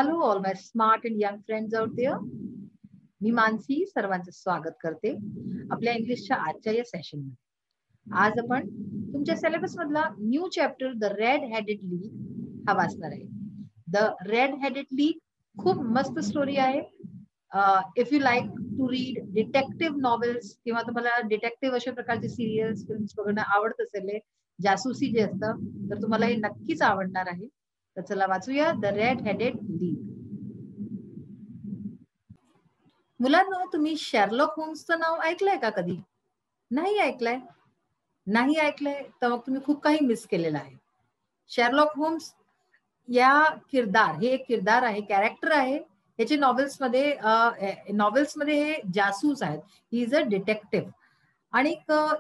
Hello all my smart and young friends out there. मी मानसी सर्वांचं स्वागत करते आपल्या इंग्लिशच्या आजच्या या सेशनमध्ये. आज आपण तुमच्या सिलेबस मधला new chapter the red headed league हा वाचणार आहे. द रेड हेडेड लीग खूप मस्त स्टोरी आहे. If you like to read detective novels किंवा तुम्हाला डिटेक्टिव्ह अशा प्रकारचे सिरियल्स फिल्म्स बघणं आवडत असेल, जासूसी जे असतं, तर तुम्हाला हे नक्कीच आवडणार आहे. तर चला वाचूया द रेड हेडेड लीग. मुलांनो, तुम्ही शेरलॉक होम्सचं नाव ऐकलंय का कधी? नाही ऐकलंय? नाही ऐकलंय तर मग तुम्ही खूप काही मिस केलेलं आहे. शेरलॉक होम्स या हे एक किरदार आहे, कॅरेक्टर आहे. याचे नॉवेल्समध्ये हे जासूस आहेत. ही इज अ डिटेक्टिव्ह आणि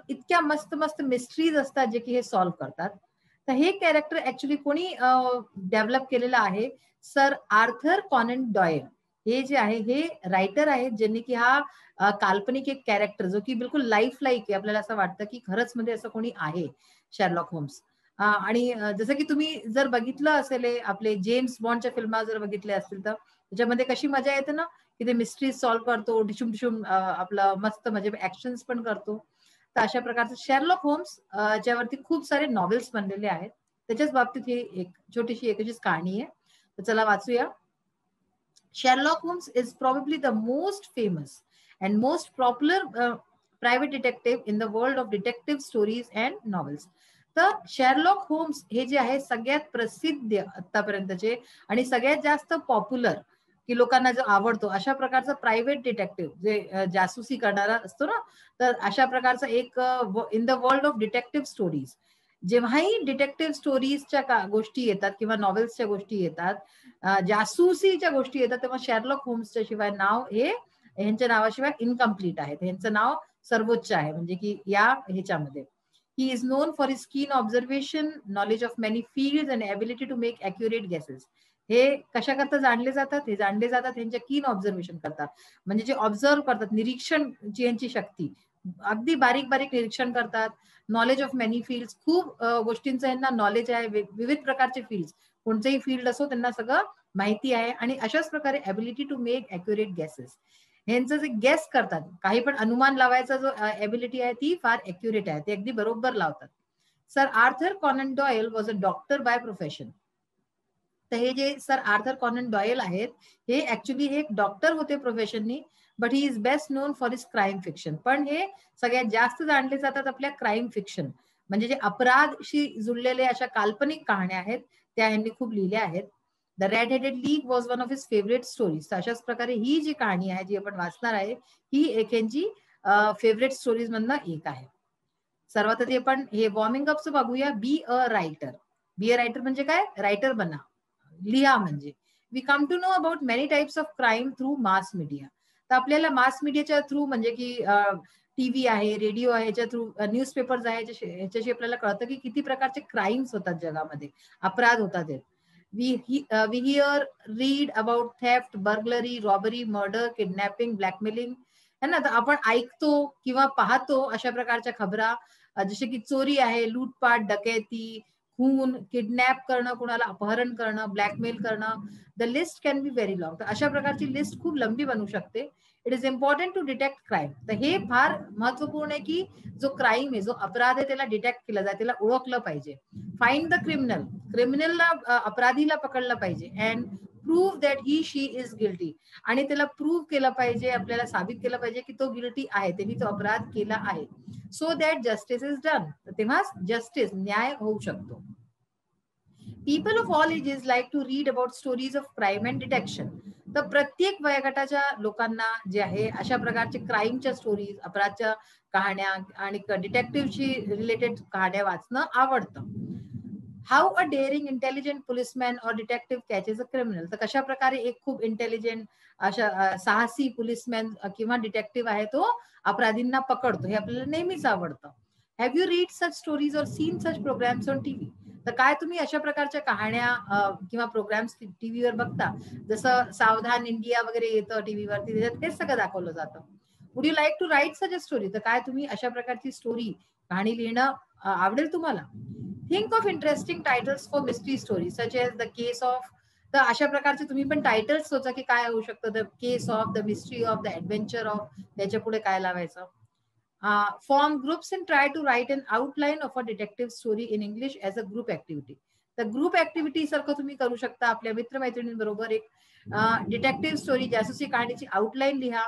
इतक्या मस्त मस्त मिस्ट्रीज असतात जे की हे सॉल्व्ह करतात. तर हे कॅरेक्टर ऍक्च्युली कोणी डेव्हलप केलेलं आहे? सर आर्थर कॉनन डॉयल हे जे आहे हे रायटर आहेत, ज्यांनी की हा काल्पनिक एक कॅरेक्टर जो की बिलकुल लाईफ लाईक आहे, आपल्याला असं वाटतं की खरंच मध्ये असं कोणी आहे शेरलॉक होम्स. आणि जसं की तुम्ही जर बघितलं असेल आपले जेम्स बॉन्डच्या फिल्मा जर बघितल्या असतील तर त्याच्यामध्ये कशी मजा येते ना, की ते मिस्ट्री सॉल्व्ह करतो, डिशुम डिशुम आपलं मस्त म्हणजे ऍक्शन्स पण करतो. तर अशा प्रकारचं शेरलॉक होम्स ज्यावरती खूप सारे नॉवेल्स बनलेले आहेत, त्याच्याच बाबतीत ही एक छोटीशी एकशीच कहाणी आहे. तर चला वाचूया. Sherlock Holmes is probably the most famous and most popular private detective in the world of detective stories and novels. तर शेरलॉक होम्स हे जे आहे सगळ्यात प्रसिद्ध आतापर्यंतचे आणि सगळ्यात जास्त पॉप्युलर की लोकांना जो आवडतो अशा प्रकारचा प्रायव्हेट डिटेक्टिव्ह जे जासूसी करणारा असतो ना, तर अशा प्रकारचा एक in the world of detective stories. जेव्हाही डिटेक्टिव्ह स्टोरीजच्या गोष्टी येतात किंवा नॉवेल्सच्या गोष्टी येतात, जासूसीच्या गोष्टी येतात, तेव्हा शेरलॉक होम्सच्या शिवाय नाव हे यांच्या नावाशिवाय इनकम्प्लीट आहे. यांचं नाव सर्वोच्च आहे म्हणजे की या ह्याच्यामध्ये. He is known for his keen observation, knowledge of many fields and ability to make accurate guesses. हे कशा करता जाणले जातात? हे जाणले जातात यांच्या कीन ऑब्झर्वेशन करतात, म्हणजे जे ऑब्झर्व करतात, निरीक्षणची यांची शक्ती, अगदी बारीक बारीक निरीक्षण करतात. नॉलेज ऑफ मेनी फील्ड्स, खूप गोष्टींचं यांना नॉलेज आहे, विविध प्रकारचे फील्ड्स, कोणतेही फील्ड असो त्यांना सगळं माहिती आहे. आणि अशाच प्रकारे ability to make accurate guesses, यांचं जे गेस करतात, काही पण अनुमान लावायचा जो एबिलिटी आहे ती फार अॅक्युरेट आहे, ते अगदी बरोबर लावतात. Sir Arthur Conan Doyle was a doctor by profession. तर हे जे सर आर्थर कॉनन डॉयल आहेत हे ऍक्च्युली हे एक डॉक्टर होते प्रोफेशननी, but he is best known for his crime fiction. पण हे सगळ्यात जास्त जाणले जातात आपल्या क्राईम फिक्शन, म्हणजे जे अपराधशी जुळलेले अशा काल्पनिक कहाण्या आहेत त्या यांनी खूप लिहिल्या आहेत. The red headed league was one of his favourite stories. अशाच प्रकारे ही जी कहाणी आहे जी आपण वाचणार आहे ही एक यांची फेवरेट स्टोरीज मधनं एक आहे. सर्वात आधी आपण हे वॉर्मिंग अपचं बघूया. Be a writer. Be a writer म्हणजे काय? रायटर बना, लिहा म्हणजे. We come to know about many types of crime through mass media. तर आपल्याला मास मीडियाच्या थ्रू म्हणजे की टीव्ही आहे, रेडिओ आहे, याच्या थ्रू, न्यूजपेपर्स आहे, ह्याच्याशी आपल्याला कळतं की किती प्रकारचे क्राईम्स होतात जगामध्ये, अपराध होतात. We hear read about theft, burglary, robbery, murder, kidnapping, blackmailing, है ना. तर आपण ऐकतो किंवा पाहतो अशा प्रकारच्या खबरा, जसे की चोरी आहे, लूटपाट, डकैती, खून, किडनॅप करणं, कुणाला अपहरण करणं, ब्लॅकमेल करणं. The list can be very long. तर अशा प्रकारची लिस्ट खूप लंबी बनू शकते. It is important to detect crime. तर हे फार महत्वपूर्ण आहे की जो क्राईम आहे, जो अपराध आहे, त्याला डिटेक्ट केला जाते, त्याला ओळखलं पाहिजे. फाइंड द क्रिमिनल, क्रिमिनलला, अपराधीला पकडलं पाहिजे. And prove that he she is guilty, आणि त्याला प्रूव्ह केलं पाहिजे, आपल्याला साबित केलं पाहिजे की तो गिल्टी आहे, त्यांनी तो अपराध केला आहे. So that justice is done. तेव्हाच जस्टिस, न्याय होऊ शकतो. People of all ages like to read about stories of crime and detection. तर प्रत्येक वयोगटाच्या लोकांना जे आहे अशा प्रकारचे क्राईमच्या स्टोरीज, अपराधच्या कहाण्या आणि डिटेक्टिव्हशी रिलेटेड कहाण्या वाचणं आवडतं. How a daring intelligent policeman or detective catches a criminal. तर कशा प्रकारे एक खूप इंटेलिजंट अशा साहसी पोलिसमॅन किंवा डिटेक्टिव्ह आहे तो अपराधींना पकडतो, हे आपल्याला नेहमीच आवडतं. Have you read such stories और seen such programs on TV. तर काय तुम्ही अशा प्रकारच्या कहाण्या किंवा प्रोग्राम्स टीव्हीवर बघता? जसं सावधान इंडिया वगैरे येतं टीव्हीवरती, त्याच्यात हेच सगळं दाखवलं जातं. Would you like to write such a story. तर काय तुम्ही अशा प्रकारची स्टोरी, कहाणी लिहिणं आवडेल तुम्हाला? Think of interesting titles for mystery story such as the case of तर अशा प्रकारचे तुम्ही पण टायटल्स सोचा की काय होऊ शकतं, the case of, the mystery of, the adventure of, त्याच्या पुढे काय लावायचं. Form groups and try to write an outline of a detective story in English as a group activity. तर ग्रुप ऍक्टिव्हिटी सारखं तुम्ही करू शकता. आपल्या मित्रमैत्रिणींबरोबर एक डिटेक्टिव्ह स्टोरी जासूसी कहाणीची आउटलाईन लिहा,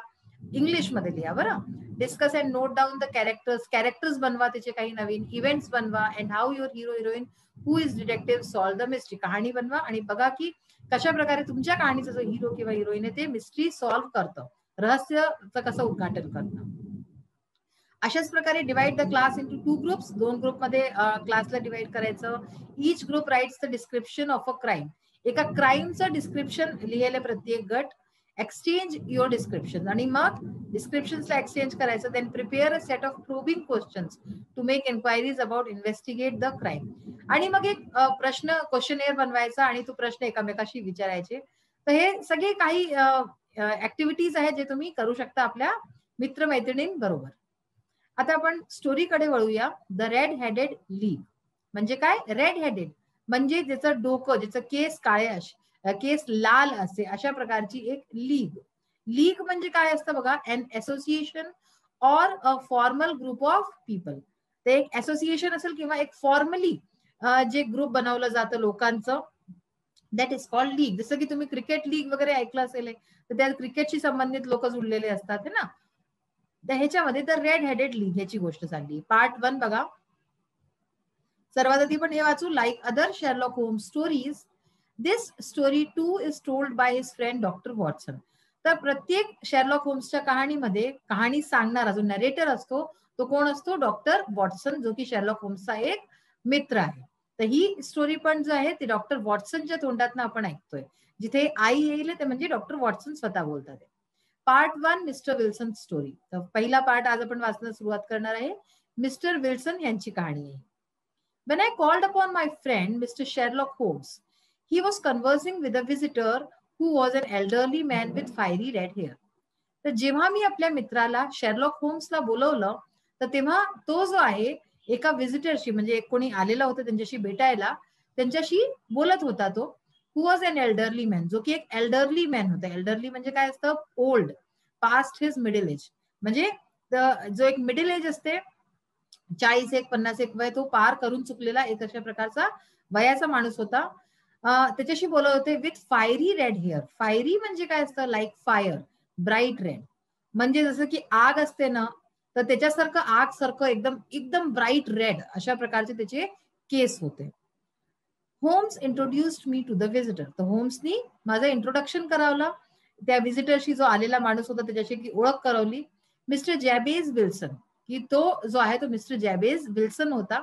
इंग्लिशमध्ये लिहा बरं. Discuss and note down the characters बनवा, त्याचे काही नवीन इव्हेंट्स बनवा, and how your hero heroine who is detective solve the mystery. कहाणी बनवा आणि बघा की कशा प्रकारे तुमच्या कहाणीचा जो हिरो किंवा हिरोईन आहे ते मिस्ट्री सॉल्व्ह करतं, रहस्यचं कसं उद्घाटन करतं. अशाच प्रकारे divide the class into 2 groups. 2 ग्रुपमध्ये क्लासला डिवाइड करायचं. Each group rights the description of a crime. एका क्राईमचं डिस्क्रिप्शन लिहिलेलं प्रत्येक गट. एक्सचेंज युअर डिस्क्रिप्शन आणि मग डिस्क्रिप्शन्सला एक्सचेंज करायचं. Then prepare a set of probing questions to make enquiries about investigate the crime. आणि मग एक प्रश्न क्वेश्चनेअर बनवायचा आणि तो प्रश्न एकामेकाशी विचारायचे. तर हे सगळे काही ऍक्टिव्हिटीज आहेत जे तुम्ही करू शकता आपल्या मित्रमैत्रिणींबरोबर. आता आपण स्टोरीकडे वळूया. द रेड हेडेड लीग म्हणजे काय. रेड हेडेड म्हणजे ज्याचं डोकं, ज्याचं केस काळे केस लाल असे, अशा प्रकारची एक लीग. लीग म्हणजे काय असतं बघा, an association or a formal group of people. ते एक असोसिएशन असेल किंवा एक फॉर्मली जे ग्रुप बनवलं जातं लोकांचं, दॅट इज कॉल्ड लीग. जसं की तुम्ही क्रिकेट लीग वगैरे ऐकलं असेल, तर त्या क्रिकेटशी संबंधित लोक जुळलेले असतात ना. तर ह्याच्यामध्ये द रेड हेडेड लीग ह्याची गोष्ट चालली. पार्ट 1 बघा. सर्वात आधी पण हे वाचू. Like other Sherlock Holmes stories, this story too is told by his friend doctor Watson. तर प्रत्येक शेरलॉक होम्सच्या कहाणीमध्ये कहाणी सांगणारा जो नरेटर असतो तो कोण असतो, डॉक्टर वॉटसन, जो की शेरलॉक होम्सचा एक मित्र आहे. तर ही स्टोरी पण जो आहे ती डॉक्टर वॉटसनच्या तोंडातनं आपण ऐकतोय. जिथे आई येईल ते म्हणजे डॉक्टर वॉटसन स्वतः बोलतात. Part 1 mister Wilson story. तर पहिला पार्ट आज आपण वाचण्यास सुरुवात करणार आहे. मिस्टर विल्सन यांची कहाणी आहे. When I called upon my friend Mr. Sherlock Holmes, he was conversing with a visitor who was an elderly man with fiery red hair. तर जेव्हा मी आपल्या मित्राला शेरलॉक होम्सला बोलवलं, तर तेव्हा तो जो आहे एका विजिटरशी, म्हणजे कोणी आलेला होता त्यांच्याशी भेटायला, त्यांच्याशी बोलत होता. तो हु वॉज एन एल्डरली मॅन, जो की एक एल्डरली मॅन होता. एल्डरली म्हणजे काय असतं, old, past his middle age. म्हणजे जो एक मिडल एज असते, 40 एक 50 एक वय तो पार करून चुकलेला एक अशा प्रकारचा वयाचा माणूस होता. त्याच्याशी बोलत होते. With fiery red hair. Fiery म्हणजे काय असतं, लाईक फायर, ब्राईट रेड. म्हणजे जसं की आग असते ना, तर त्याच्यासारखं आग सारखं एकदम एकदम ब्राईट रेड अशा प्रकारचे त्याचे केस होते. Holmes introduced me to the visitor. तर होम्सनी माझं इंट्रोडक्शन करावलं. त्या विजिटरशी, जो आलेला माणूस होता त्याच्याशी ओळख करवली. मिस्टर जॅबेज विल्सन, की तो जो आहे तो मिस्टर जॅबेज विल्सन होता.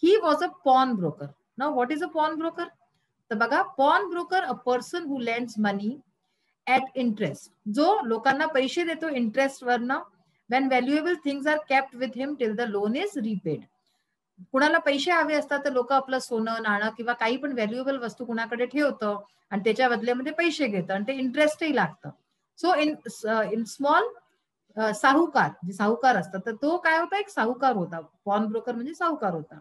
He was a pawn broker. Now what is a pawn broker. तर बघा, pawn broker a person who lends money at interest. जो लोकांना पैसे देतो इंटरेस्ट वरनं. When valuable things are kept with him till the loan is repaid. कुणाला पैसे हवे असतात तर लोक आपलं सोनं नाणं किंवा काही पण व्हॅल्युएबल वस्तू कुणाकडे ठेवतं आणि त्याच्या बदल्यामध्ये पैसे घेतं आणि ते इंटरेस्टही लागतं. सो इन स्मॉल साहुकार, जे साहुकार असतात, तर तो काय होता, एक साहुकार होता. पॉन ब्रोकर म्हणजे साहुकार होता.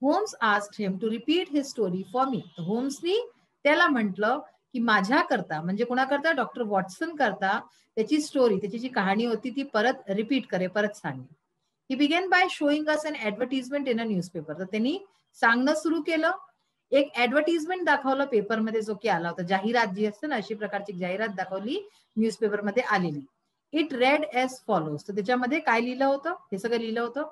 Holmes asked him to repeat his story for me. होम्सनी त्याला म्हटलं की माझ्या करता, म्हणजे कुणाकरता, डॉक्टर वॉटसन करता त्याची स्टोरी, त्याची जी कहाणी होती ती परत रिपीट करे, परत सांगे. He began by showing us an advertisement in a newspaper. तर त्यांनी सांगणं सुरू केलं. एक ऍडव्हर्टिजमेंट दाखवलं पेपरमध्ये, जो की आला होता. जाहिरात जी असते ना, अशी प्रकारची जाहिरात दाखवली न्यूजपेपरमध्ये आलेली. It read as follows. तर त्याच्यामध्ये काय लिहिलं होतं, हे सगळं लिहिलं होतं.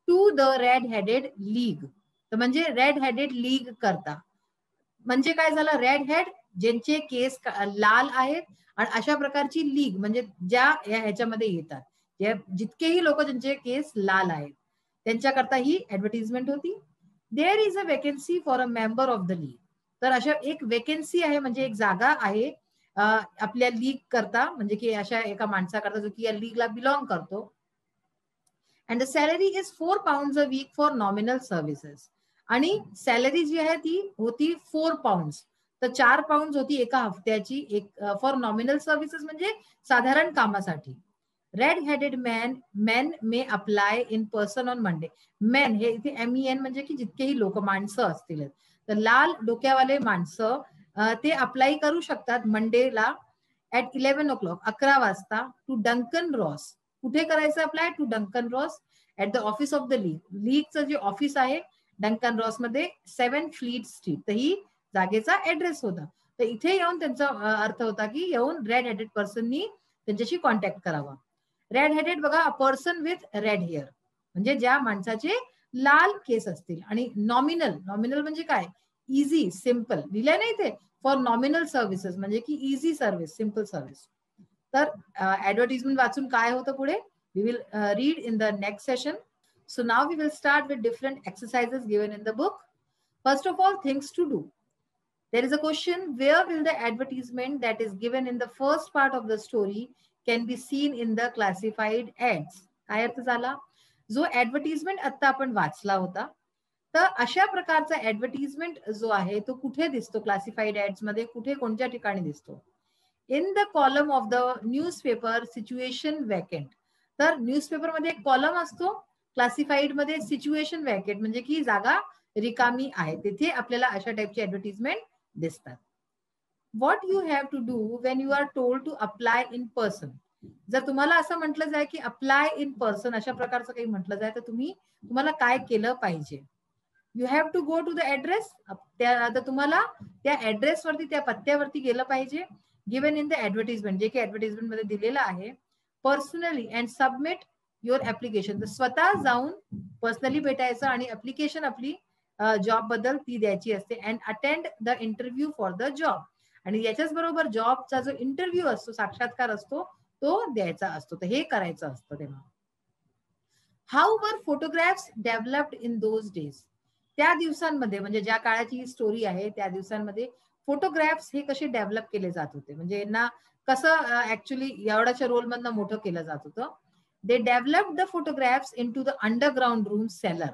To the red headed league. तर म्हणजे रेड हेडेड लीग करता. म्हणजे काय झालं, रेड हेड ज्यांचे केस लाल आहेत, आणि अशा प्रकारची लीग म्हणजे ज्या ह्याच्यामध्ये येतात, जितकेही लोक ज्यांचे केस लाल आहेत त्यांच्याकरता ही ऍडव्हर्टिजमेंट होती. There is a vacancy for a member of the league. तर अशा एक वेकन्सी आहे, म्हणजे एक जागा आहे आपल्या लीग करता, म्हणजे की अशा एका माणसाकरता जो की या लीगला बिलॉंग करतो. And the salary is £4 a week for nominal services. आणि सॅलरी जी आहे ती होती £4. तर £4 होती एका हफ्त्याची, एक फॉर नॉमिनल सर्व्हिसेस म्हणजे साधारण कामासाठी. Red headed main may apply in person on Monday. Main हे इथे MEN म्हणजे की जितकेही लोक, माणसं असतील, तर लाल डोक्यावाले माणसं ते अप्लाय करू शकतात मंडेला ऍट 11 o'clock 11 वाजता टू डंकन रॉस. कुठे करायचं apply? To Duncan Ross at the office of the league. लीगचं जे ऑफिस आहे डंकन रॉस मध्ये 7 फ्लीट स्ट्रीट. तर ही जागेचा ऍड्रेस होता. तर इथे येऊन त्यांचा अर्थ होता की येऊन रेड हेडेड पर्सननी त्यांच्याशी कॉन्टॅक्ट करावा. रेड हेडेड बघा, a person with red hair म्हणजे ज्या माणसाचे लाल केस असतील. आणि नॉमिनल, नॉमिनल म्हणजे काय? इझी, सिम्पल लिहिलंय नाही ते, फॉर नॉमिनल सर्व्हिसेस म्हणजे की इझी सर्व्हिस, सिम्पल सर्व्हिस. तर ऍडव्हर्टिजमेंट वाचून काय होतं पुढे? We will read in the next session. So now we will start with different exercises given in the book. First of all, things to do. There is a question, where will the advertisement that is given in the first part of the story can be seen in the classified ads? काय अर्थ झाला? जो advertisement आता आपण वाचला होता, तर अशा प्रकारचा ऍडव्हर्टिजमेंट जो आहे तो कुठे दिसतो क्लासिफाईड ऍड्स मध्ये? कुठे, कोणत्या ठिकाणी दिसतो? In the column of the newspaper situation vacant. तर न्यूजपेपर मध्ये एक कॉलम असतो, क्लासिफाईड मध्ये सिच्युएशन वॅकेंट म्हणजे की जागा रिकामी आहे, तिथे आपल्याला अशा टाईपची ऍडव्हर्टिजमेंट दिसतात. What you have to do when you are told to apply in person. जर तुम्हाला असं म्हटलं जाय की अप्लाय इन पर्सन, अशा प्रकारचं काही म्हटलं जाय, तर तुम्हाला काय केलं पाहिजे? You have to go to the address. आता तुम्हाला त्या ऍड्रेसवरती, त्या पत्त्यावरती गेलं पाहिजे. गिवन इन द ऍडव्हर्टिजमेंट, जे की ऍडव्हर्टिजमेंट मध्ये दिलेलं आहे. Personally and submit your application. तर स्वतः जाऊन पर्सनली भेटायचं आणि ऍप्लिकेशन आपली जॉब बद्दल ती द्यायची असते. And attend the interview for the job. आणि याच्याच बरोबर जॉबचा जो इंटरव्ह्यू असतो, साक्षात्कार असतो, तो द्यायचा असतो. तर हे करायचं असतं तेव्हा. हाऊ वर photographs developed in those days. त्या दिवसांमध्ये, म्हणजे ज्या काळाची ही स्टोरी आहे त्या दिवसांमध्ये फोटोग्राफ्स हे कसे डेव्हलप केले जात होते, म्हणजे यांना कसं ऍक्च्युली एवढ्याच्या रोल मधनं मोठं केलं जात होतं. They develop the photographs into the underground room cellar.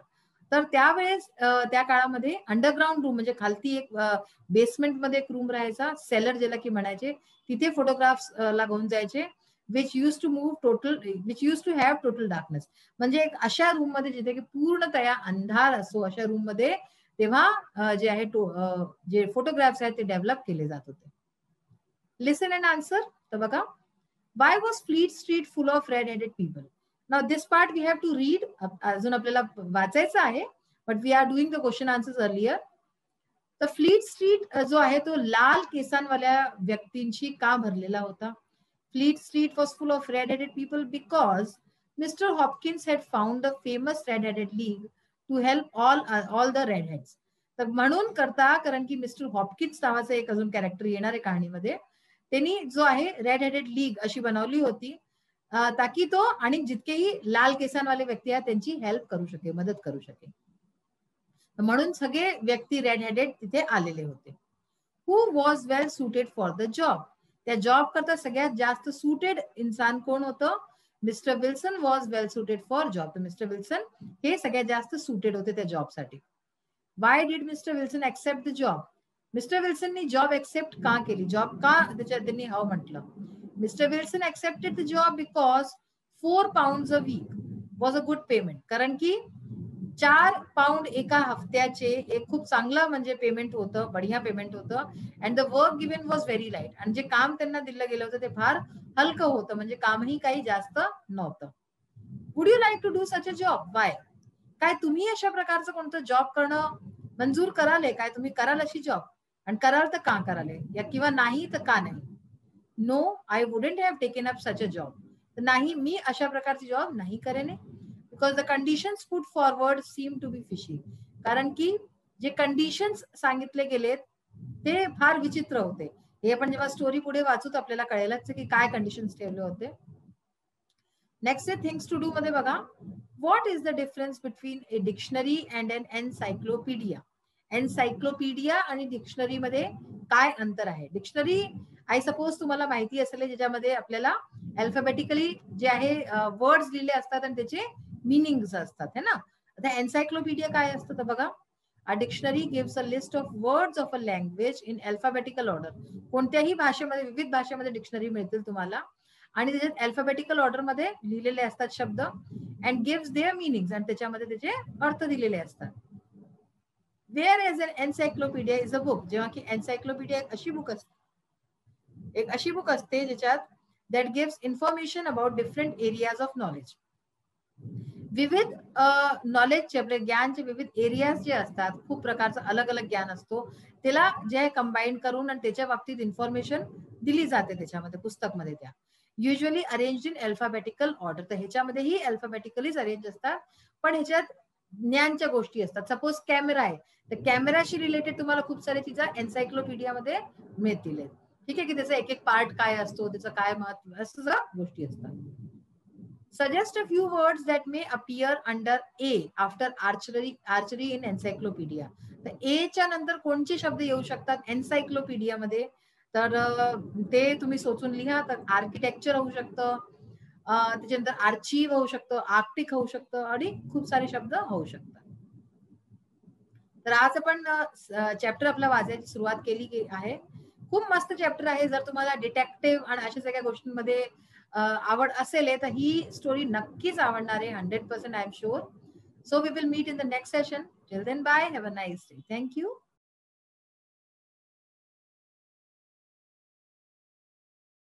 तर त्यावेळेस त्या काळामध्ये अंडरग्राउंड रूम म्हणजे खालती एक बेसमेंट मध्ये एक रूम राहायचा, सेलर ज्याला की म्हणायचे, तिथे फोटोग्राफ्स ला घेऊन जायचे. Which used to move total, which used to have total darkness. म्हणजे एक अशा रूम मध्ये जिथे की पूर्णतया अंधार असतो, अशा रूम मध्ये तेव्हा जे आहे जे फोटोग्राफ्स आहेत ते डेव्हलप केले जात होते. Listen and answer. तर बघा, why was Fleet Street full of red headed people. Now this part we have to read. अजून आपल्याला वाचायचं आहे, but we are doing the question answers earlier. तर फ्लीट स्ट्रीट जो आहे तो लाल केसांवाल्या व्यक्तींशी का भरलेला होता? Fleet Street was full of red-headed people because Mr. Hopkins had found the famous red-headed league to help all the redheads. तर म्हणून करता, कारण की मिस्टर हॉपकिन्स नावाचं एक अजून कॅरेक्टर येणार आहे कहाणीमध्ये, त्यांनी जो आहे रेड हेडेड लीग अशी बनवली होती, ताकी तो आणि जितकेही लाल केसांवाले व्यक्ती आहेत त्यांची हेल्प करू शके, मदत करू शके. म्हणून सगळे व्यक्ती रेड हेडेड तिथे आलेले होते. Who was well suited for the job. त्या जॉब करता सगळ्यात जास्त सुटेड इंसान कोण होतं? Mister Wilson was well suited for job. तर मिस्टर विल्सन हे सगळ्यात जास्त सुटेड होते त्या जॉबसाठी. Why did mister Wilson accept the job. Mister विल्सननी जॉब एक्सेप्ट का केली? जॉब का त्याच्यात त्यांनी हो म्हटलं? Mister Wilson accepted the job because 4 pounds a week was a good payment. कारण की 4 पाऊंड एका हफ्त्याचे एक खूप चांगलं म्हणजे पेमेंट होतं, बढिया पेमेंट होतं. And the work given was very light. आणि जे काम त्यांना दिलं गेलं होतं ते फार हलकं होतं, म्हणजे कामही काही जास्त नव्हतं. Would you like to do such a job? Why. काय तुम्ही अशा प्रकारचं कोणतं जॉब करणं मंजूर कराले? काय तुम्ही कराल अशी जॉब? आणि कराल तर का कराले, या किंवा नाही तर का नाही? No, I wouldn't have taken up such a job. नाही, मी अशा प्रकारची जॉब नाही करेन. Because the conditions put forward seem to be fishy. कारण की जे कंडिशन्स सांगितले गेलेत ते फार विचित्र होते. हे आपण जेव्हा स्टोरी पुढे वाचूत आपल्याला कळेलच की काय कंडिशन्स ठेवले होते. नेक्स्ट आहे थिंग्स टू डू मध्ये बघा, what is the difference between a dictionary and an encyclopedia. Encyclopedia आणि डिक्शनरी मध्ये काय अंतर आहे? डिक्शनरी आय सपोज तुम्हाला माहिती असेल, ज्याच्यामध्ये आपल्याला अल्फाबेटिकली जे आहे वर्ड्स लिहिले असतात आणि त्याचे मिनिंग्स असतात, है ना. आता एन्सायक्लोपीडिया काय असतं तर बघा, a dictionary gives a list of words of a language in alphabetical order. कोणत्याही भाषेमध्ये, विविध भाषेमध्ये डिक्शनरी मिळतील तुम्हाला, आणि त्याच्यात अल्फाबेटिकल ऑर्डर मध्ये लिहिलेले असतात शब्द, अँड गिव्स देअर मिनिंग्स, आणि त्याच्यामध्ये त्याचे अर्थ दिलेले असतात. Whereas an encyclopedia is a book, जेव्हा की एन्सायक्लोपीडिया एक अशी बुक असते ज्याच्यात that gives information about different areas of knowledge. विविध नॉलेजचे आपले ज्ञानचे विविध एरियाज जे असतात, खूप प्रकारचं अलग अलग ज्ञान असतो, त्याला जे कंबाईन करून आणि त्याच्या बाबतीत इन्फॉर्मेशन दिली जाते त्याच्यामध्ये पुस्तकमध्ये. त्या usually arrange in alphabetical order. तर ह्याच्यामध्येही अल्फाबेटिकलीच अरेंज असतात, पण ह्याच्यात ज्ञानच्या गोष्टी असतात. सपोज कॅमेरा आहे, तर कॅमेराशी रिलेटेड तुम्हाला खूप साऱ्या चीजा एन्सायक्लोपीडिया मध्ये मिळतील. ठीक आहे, की त्याचा एक एक पार्ट काय असतो, त्याचं काय महत्व, असं सगळ्या गोष्टी असतात. Suggest a few words that may appear under A after archery in encyclopedia. तर A च्या नंतर कोणते शब्द येऊ शकतात एन्सायक्लोपीडिया मध्ये? तर ते तुम्ही सोचून लिहा. तर आर्किटेक्चर होऊ शकतं, त्याच्यानंतर आर्चिव्ह होऊ शकतं, आर्क्टिक होऊ शकतं आणि खूप सारे शब्द होऊ शकतात. तर आज आपण चॅप्टर आपला वाचायची सुरुवात केली आहे. खूप मस्त चॅप्टर आहे. जर तुम्हाला डिटेक्टिव्ह आणि अशा सगळ्या गोष्टींमध्ये आवड असेल तर ही स्टोरी नक्कीच आवडणार आहे. 100% I am sure. So we will meet in the next session. Till then bye. Have a nice day. Thank you.